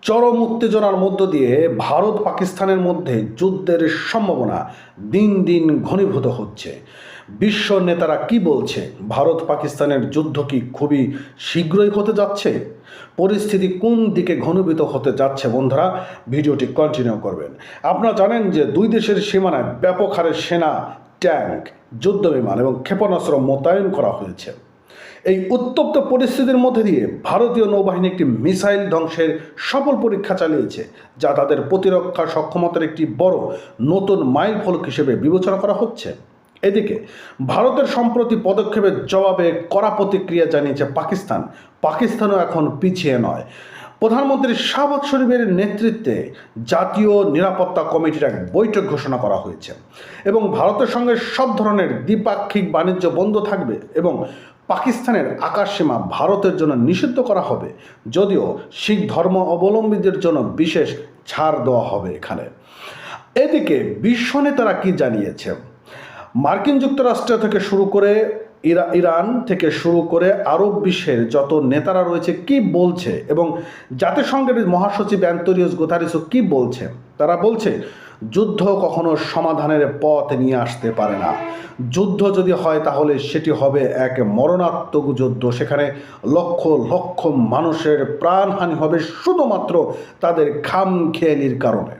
চরম উত্তেজনার মধ্য দিয়ে ভারত পাকিস্তানের মধ্যে যুদ্ধের সম্ভাবনা দিন দিন ঘনীভূত হচ্ছে। বিশ্ব নেতারা কি বলছে? ভারত পাকিস্তানের যুদ্ধ কি খুবই শীঘ্রই হতে যাচ্ছে? পরিস্থিতি কোন দিকে ঘনীভূত হতে যাচ্ছে? বন্ধুরা, ভিডিওটি কন্টিনিউ করবেন। আপনারা জানেন যে দুই দেশের সীমানায় ব্যাপক হারে সেনা, ট্যাঙ্ক, যুদ্ধবিমান এবং ক্ষেপণাস্ত্র মোতায়েন করা হয়েছে। এই উত্তপ্ত পরিস্থিতির মধ্যে দিয়ে ভারতীয় নৌবাহিনী একটি মিসাইল ধ্বংসের সফল পরীক্ষা চালিয়েছে, যা তাদের প্রতিরক্ষা সক্ষমতার একটি বড় নতুন মাইল ফলক হিসেবে বিবেচনা করা হচ্ছে। এদিকে ভারতের সম্প্রতি পদক্ষেপের জবাবে কড়া প্রতিক্রিয়া জানিয়েছে পাকিস্তানও এখন পিছিয়ে নয়। প্রধানমন্ত্রী শাহবাজ শরীফের নেতৃত্বে জাতীয় নিরাপত্তা কমিটির এক বৈঠক ঘোষণা করা হয়েছে এবং ভারতের সঙ্গে সব ধরনের দ্বিপাক্ষিক বাণিজ্য বন্ধ থাকবে এবং পাকিস্তানের আকাশসীমা ভারতের জন্য নিষিদ্ধ করা হবে, যদিও শিখ ধর্ম অবলম্বীদের জন্য বিশেষ ছাড় দেওয়া হবে এখানে। এদিকে বিশ্ব নেতারা কি জানিয়েছে? মার্কিন যুক্তরাষ্ট্র থেকে শুরু করে ইরান থেকে শুরু করে আরব বিশ্বের যত নেতারা রয়েছে কি বলছে, এবং জাতিসংঘের মহাসচিব অ্যান্তোনিও গুতেরেসও কি বলছে? তারা বলছে যুদ্ধ কখনো সমাধানের পথ নিয়ে আসতে পারে না। যুদ্ধ যদি হয় তাহলে সেটি হবে এক মরণাত্মক যুদ্ধ। সেখানে লক্ষ লক্ষ মানুষের প্রাণহানি হবে শুধুমাত্র তাদের খামখেয়ালির কারণে।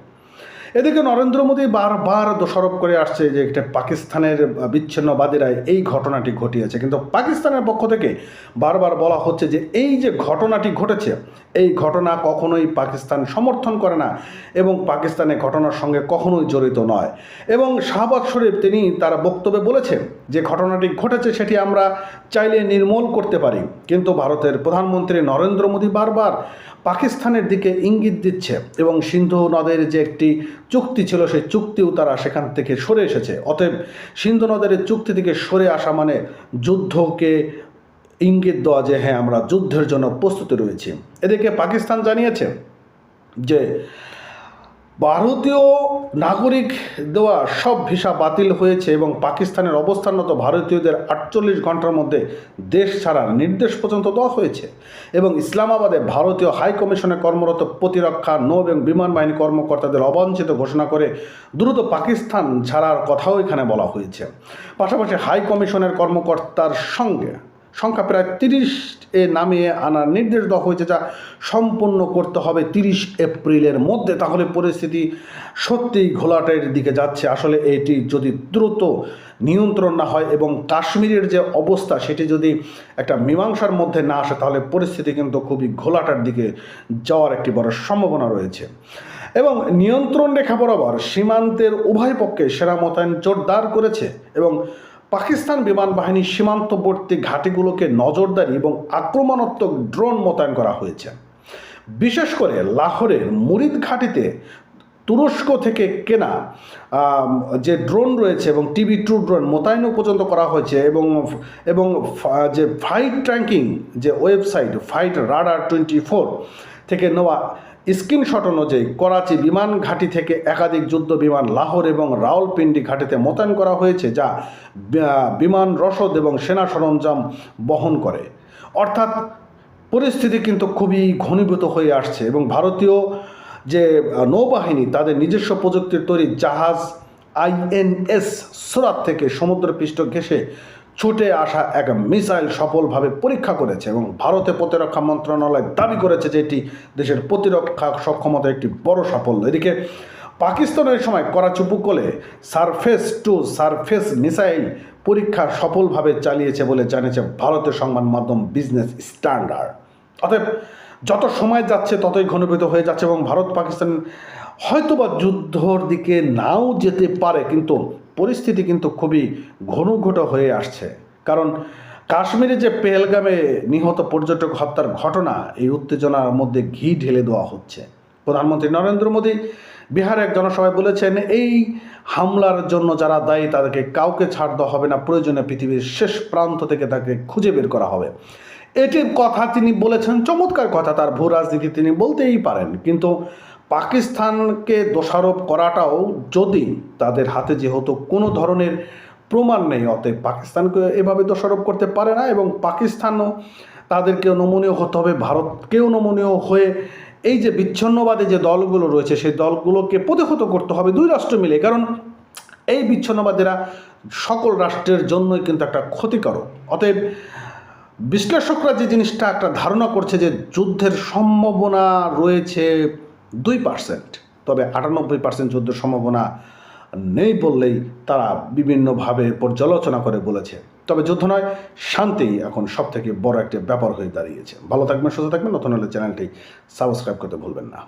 এদিকে নরেন্দ্র মোদী বারবার দোষারোপ করে আসছে যে এটা পাকিস্তানের বিচ্ছিন্নবাদীরা এই ঘটনাটি ঘটিয়েছে, কিন্তু পাকিস্তানের পক্ষ থেকে বারবার বলা হচ্ছে যে এই যে ঘটনাটি ঘটেছে এই ঘটনা কখনোই পাকিস্তান সমর্থন করে না এবং পাকিস্তানের ঘটনার সঙ্গে কখনোই জড়িত নয়। এবং শাহবাজ শরীফ তিনি তার বক্তব্যে বলেছেন যে ঘটনাটি ঘটেছে সেটি আমরা চাইলে নির্মূল করতে পারি, কিন্তু ভারতের প্রধানমন্ত্রী নরেন্দ্র মোদী বারবার পাকিস্তানের দিকে ইঙ্গিত দিচ্ছে এবং সিন্ধু নদের যে একটি চুক্তি ছিল সেই চুক্তিও তারা সেখান থেকে সরে এসেছে। অতএব সিন্ধু নদের চুক্তি থেকে সরে আসা মানে যুদ্ধকে ইঙ্গিত দেওয়া যে হ্যাঁ আমরা যুদ্ধের জন্য প্রস্তুতি রয়েছি। এদিকে পাকিস্তান জানিয়েছে যে ভারতীয় নাগরিক দেওয়া সব ভিসা বাতিল হয়েছে এবং পাকিস্তানের অবস্থানরত ভারতীয়দের 48 ঘন্টার মধ্যে দেশ ছাড়ার নির্দেশ পর্যন্ত দেওয়া হয়েছে এবং ইসলামাবাদে ভারতীয় হাই কমিশনে কর্মরত প্রতিরক্ষা, নৌ এবং বিমান বাহিনী কর্মকর্তাদের অবাঞ্ছিত ঘোষণা করে দ্রুত পাকিস্তান ছাড়ার কথাও এখানে বলা হয়েছে। পাশাপাশি হাই কমিশনের কর্মকর্তার সংখ্যা প্রায় 30 নামিয়ে আনার নির্দেশ দেওয়া হয়েছে, যা সম্পন্ন করতে হবে 30 এপ্রিলের মধ্যে। তাহলে পরিস্থিতি সত্যিই ঘোলাটের দিকে যাচ্ছে। আসলে এটি যদি দ্রুত নিয়ন্ত্রণ না হয় এবং কাশ্মীরের যে অবস্থা সেটি যদি একটা মীমাংসার মধ্যে না আসে তাহলে পরিস্থিতি কিন্তু খুবই ঘোলাটার দিকে যাওয়ার একটি বড় সম্ভাবনা রয়েছে। এবং নিয়ন্ত্রণ রেখা বরাবর সীমান্তের উভয় পক্ষে সেনা মোতায়েন জোরদার করেছে এবং পাকিস্তান বিমান বাহিনীর সীমান্তবর্তী ঘাঁটিগুলোকে নজরদারি এবং আক্রমণাত্মক ড্রোন মোতায়েন করা হয়েছে। বিশেষ করে লাহোরের মুরিদ ঘাঁটিতে তুরস্ক থেকে কেনা যে ড্রোন রয়েছে এবং TB2 ড্রোন মোতায়েনও পর্যন্ত করা হয়েছে এবং যে ফ্লাইট ট্র্যাকিং যে ওয়েবসাইট ফ্লাইট রাডার 24 থেকে নেওয়া স্ক্রিনশট অনুযায়ী করাচি বিমান ঘাঁটি থেকে একাধিক যুদ্ধ বিমান লাহোর এবং রাওয়ালপিন্ডি ঘাঁটিতে মোতায়েন করা হয়েছে, যা বিমান রসদ এবং সেনা সরঞ্জাম বহন করে। অর্থাৎ পরিস্থিতি কিন্তু খুবই ঘনীভূত হয়ে আসছে এবং ভারতীয় যে নৌবাহিনী তাদের নিজস্ব প্রযুক্তির তৈরি জাহাজ INS সুরাত থেকে সমুদ্রপৃষ্ঠ ঘেঁষে ছুটে আসা এক মিসাইল সফলভাবে পরীক্ষা করেছে এবং ভারতের প্রতিরক্ষা মন্ত্রণালয় দাবি করেছে যে এটি দেশের প্রতিরক্ষা সক্ষমতার একটি বড় সাফল্য। এদিকে পাকিস্তানের সময় করাচি উপকূলে সারফেস টু সারফেস মিসাইল পরীক্ষা সফলভাবে চালিয়েছে বলে জানিয়েছে ভারতের সংবাদ মাধ্যম বিজনেস স্ট্যান্ডার্ড। অতএব যত সময় যাচ্ছে ততই ঘনীভূত হয়ে যাচ্ছে এবং ভারত পাকিস্তান হয়তোবা যুদ্ধর দিকে নাও যেতে পারে, কিন্তু পরিস্থিতি কিন্তু খুবই ঘন হয়ে আসছে। কারণ কাশ্মীরে যে পেহেলগামে নিহত পর্যটক হত্যার ঘটনা, এই উত্তেজনার মধ্যে ঘি ঢেলে দেওয়া হচ্ছে। প্রধানমন্ত্রী নরেন্দ্র মোদী বিহারে এক জনসভায় বলেছেন এই হামলার জন্য যারা দায়ী তাদেরকে কাউকে ছাড় দেওয়া হবে না, প্রয়োজনে পৃথিবীর শেষ প্রান্ত থেকে তাকে খুঁজে বের করা হবে। এটির কথা তিনি বলেছেন, চমৎকার কথা, তার ভূ রাজনীতি তিনি বলতেই পারেন, কিন্তু পাকিস্তানকে দোষারোপ করাটাও যদি তাদের হাতে যেহেতু কোনো ধরনের প্রমাণ নেই, অতএব পাকিস্তানকে এভাবে দোষারোপ করতে পারে না এবং পাকিস্তানও তাদেরকেও নমনীয় হতে হবে, ভারতকেও নমনীয় হয়ে এই যে বিচ্ছিন্নবাদী যে দলগুলো রয়েছে সেই দলগুলোকে প্রতিহত করতে হবে দুই রাষ্ট্র মিলে, কারণ এই বিচ্ছিন্নবাদীরা সকল রাষ্ট্রের জন্যই কিন্তু একটা ক্ষতিকারক। অতএব বিশ্লেষকরা যে জিনিসটা একটা ধারণা করছে যে যুদ্ধের সম্ভাবনা রয়েছে 2%, তবে 98% যুদ্ধের সম্ভাবনা নেই বললেই তারা বিভিন্নভাবে পর্যালোচনা করে বলেছে। তবে যুদ্ধ নয়, শান্তি এখন সবথেকে বড় একটা ব্যাপার হয়ে দাঁড়িয়েছে। ভালো থাকবেন, সুস্থ থাকবেন। নতুন হলে চ্যানেলটি সাবস্ক্রাইব করতে ভুলবেন না।